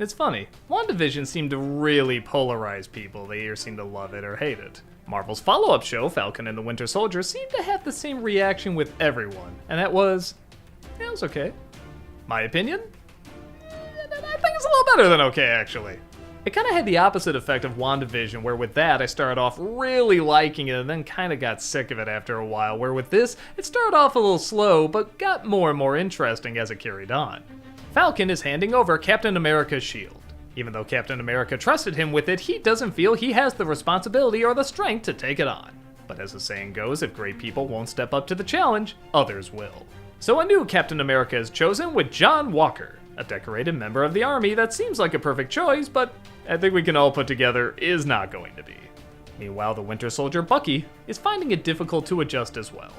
It's funny, WandaVision seemed to really polarize people. They either seem to love it or hate it. Marvel's follow-up show, Falcon and the Winter Soldier, seemed to have the same reaction with everyone, and that was, yeah, it was okay. My opinion? I think it's a little better than okay, actually. It kind of had the opposite effect of WandaVision, where with that I started off really liking it and then kind of got sick of it after a while, where with this, it started off a little slow, but got more and more interesting as it carried on. Falcon is handing over Captain America's shield. Even though Captain America trusted him with it, he doesn't feel he has the responsibility or the strength to take it on. But as the saying goes, if great people won't step up to the challenge, others will. So a new Captain America is chosen with John Walker, a decorated member of the army that seems like a perfect choice, but I think we can all put together is not going to be. Meanwhile, the Winter Soldier Bucky is finding it difficult to adjust as well.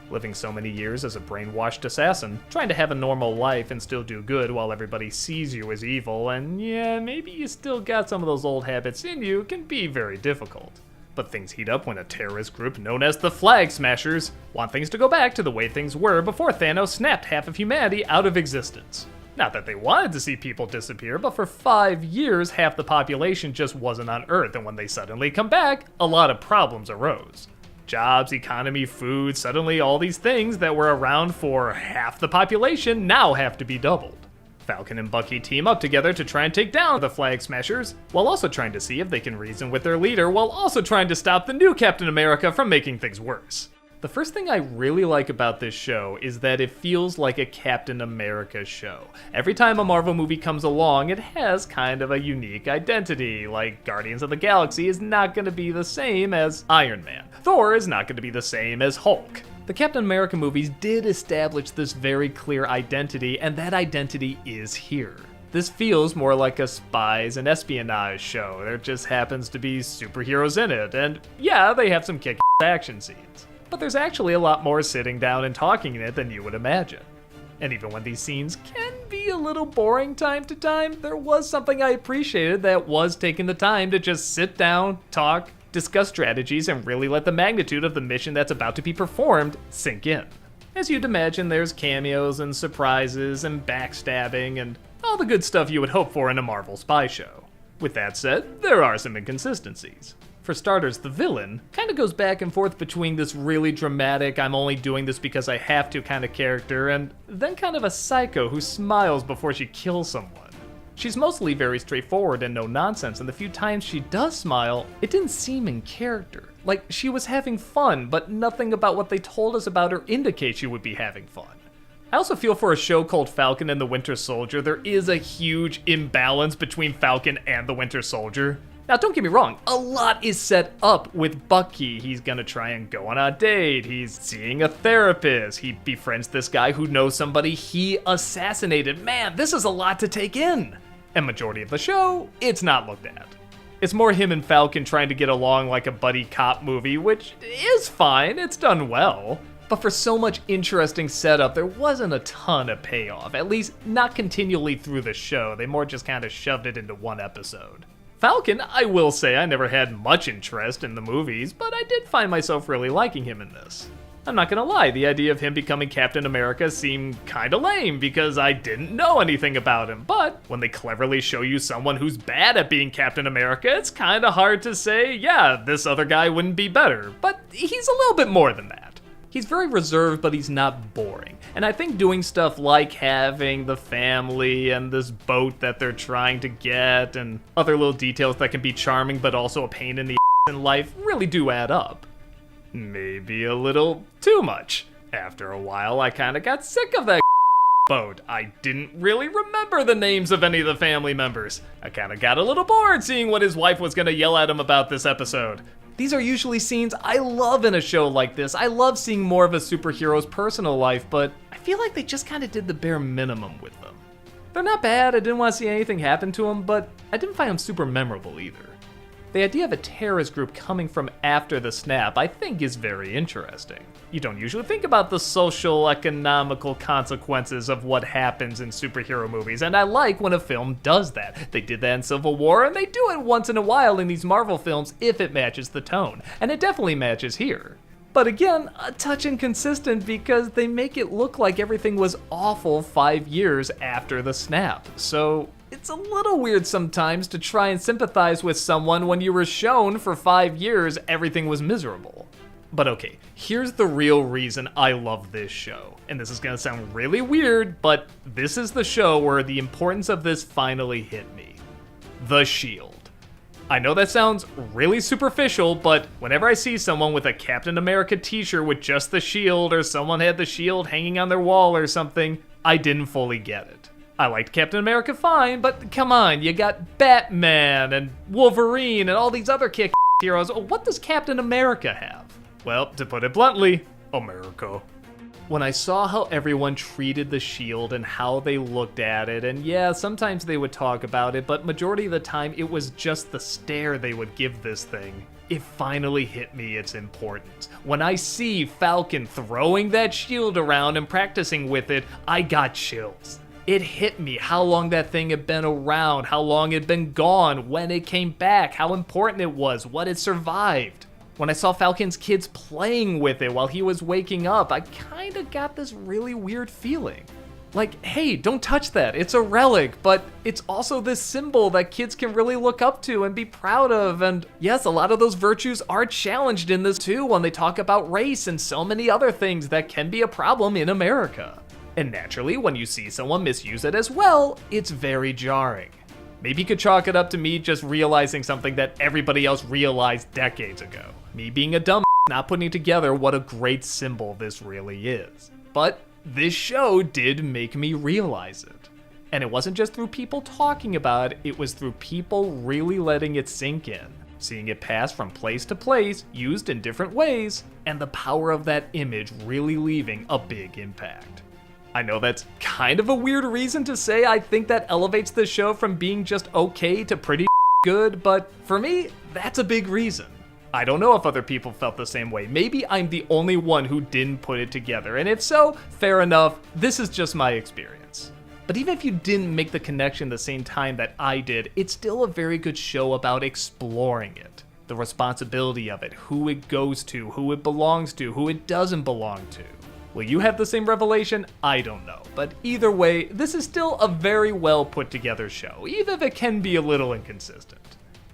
Living so many years as a brainwashed assassin, trying to have a normal life and still do good while everybody sees you as evil, and yeah, maybe you still got some of those old habits in you, can be very difficult. But things heat up when a terrorist group known as the Flag Smashers want things to go back to the way things were before Thanos snapped half of humanity out of existence. Not that they wanted to see people disappear, but for 5 years half the population just wasn't on Earth, and when they suddenly come back, a lot of problems arose. Jobs, economy, food, suddenly all these things that were around for half the population now have to be doubled. Falcon and Bucky team up together to try and take down the Flag Smashers, while also trying to see if they can reason with their leader, while also trying to stop the new Captain America from making things worse. The first thing I really like about this show is that it feels like a Captain America show. Every time a Marvel movie comes along, it has kind of a unique identity, like Guardians of the Galaxy is not going to be the same as Iron Man. Thor is not going to be the same as Hulk. The Captain America movies did establish this very clear identity, and that identity is here. This feels more like a spies and espionage show. There just happens to be superheroes in it, and yeah, they have some kick-ass action scenes. But there's actually a lot more sitting down and talking in it than you would imagine. And even when these scenes can be a little boring time to time, there was something I appreciated that was taking the time to just sit down, talk, discuss strategies, and really let the magnitude of the mission that's about to be performed sink in. As you'd imagine, there's cameos and surprises and backstabbing and all the good stuff you would hope for in a Marvel spy show. With that said, there are some inconsistencies. For starters, the villain kind of goes back and forth between this really dramatic, I'm only doing this because I have to kind of character, and then kind of a psycho who smiles before she kills someone. She's mostly very straightforward and no nonsense, and the few times she does smile, it didn't seem in character. Like she was having fun, but nothing about what they told us about her indicates she would be having fun. I also feel for a show called Falcon and the Winter Soldier, there is a huge imbalance between Falcon and the Winter Soldier. Now, don't get me wrong, a lot is set up with Bucky. He's gonna try and go on a date, he's seeing a therapist, he befriends this guy who knows somebody he assassinated. Man, this is a lot to take in. And majority of the show, it's not looked at. It's more him and Falcon trying to get along like a buddy cop movie, which is fine, it's done well. But for so much interesting setup, there wasn't a ton of payoff, at least not continually through the show. They more just kind of shoved it into one episode. Falcon, I will say I never had much interest in the movies, but I did find myself really liking him in this. I'm not gonna lie, the idea of him becoming Captain America seemed kinda lame because I didn't know anything about him, but when they cleverly show you someone who's bad at being Captain America, it's kinda hard to say, yeah, this other guy wouldn't be better, but he's a little bit more than that. He's very reserved, but he's not boring. And I think doing stuff like having the family and this boat that they're trying to get and other little details that can be charming but also a pain in the ass in life really do add up. Maybe a little too much. After a while, I kinda got sick of that boat. I didn't really remember the names of any of the family members. I kinda got a little bored seeing what his wife was gonna yell at him about this episode. These are usually scenes I love in a show like this. I love seeing more of a superhero's personal life, but I feel like they just kind of did the bare minimum with them. They're not bad, I didn't want to see anything happen to them, but I didn't find them super memorable either. The idea of a terrorist group coming from after the snap I think is very interesting. You don't usually think about the social, economical consequences of what happens in superhero movies, and I like when a film does that. They did that in Civil War, and they do it once in a while in these Marvel films if it matches the tone, and it definitely matches here. But again, a touch inconsistent because they make it look like everything was awful 5 years after the snap. So It's a little weird sometimes to try and sympathize with someone when you were shown for 5 years everything was miserable. But okay, here's the real reason I love this show. And this is gonna sound really weird, but this is the show where the importance of this finally hit me. The Shield. I know that sounds really superficial, but whenever I see someone with a Captain America t-shirt with just the shield, or someone had the shield hanging on their wall or something, I didn't fully get it. I liked Captain America fine, but come on, you got Batman and Wolverine and all these other kick heroes. What does Captain America have? Well, to put it bluntly, America. When I saw how everyone treated the shield and how they looked at it, and yeah, sometimes they would talk about it, but majority of the time it was just the stare they would give this thing. It finally hit me its importance. When I see Falcon throwing that shield around and practicing with it, I got chills. It hit me how long that thing had been around, how long it had been gone, when it came back, how important it was, what it survived. When I saw Falcon's kids playing with it while he was waking up, I kinda got this really weird feeling. Like, hey, don't touch that, it's a relic, but it's also this symbol that kids can really look up to and be proud of, and yes, a lot of those virtues are challenged in this too when they talk about race and so many other things that can be a problem in America. And naturally, when you see someone misuse it as well, it's very jarring. Maybe you could chalk it up to me just realizing something that everybody else realized decades ago. Me being a dumb not putting together what a great symbol this really is. But this show did make me realize it. And it wasn't just through people talking about it, it was through people really letting it sink in. Seeing it pass from place to place, used in different ways, and the power of that image really leaving a big impact. I know that's kind of a weird reason to say I think that elevates the show from being just okay to pretty good, but for me, that's a big reason. I don't know if other people felt the same way. Maybe I'm the only one who didn't put it together, and if so, fair enough, this is just my experience. But even if you didn't make the connection the same time that I did, it's still a very good show about exploring it. The responsibility of it, who it goes to, who it belongs to, who it doesn't belong to. Will you have the same revelation? I don't know. But either way, this is still a very well put together show, even if it can be a little inconsistent.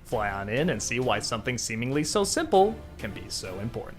Fly on in and see why something seemingly so simple can be so important.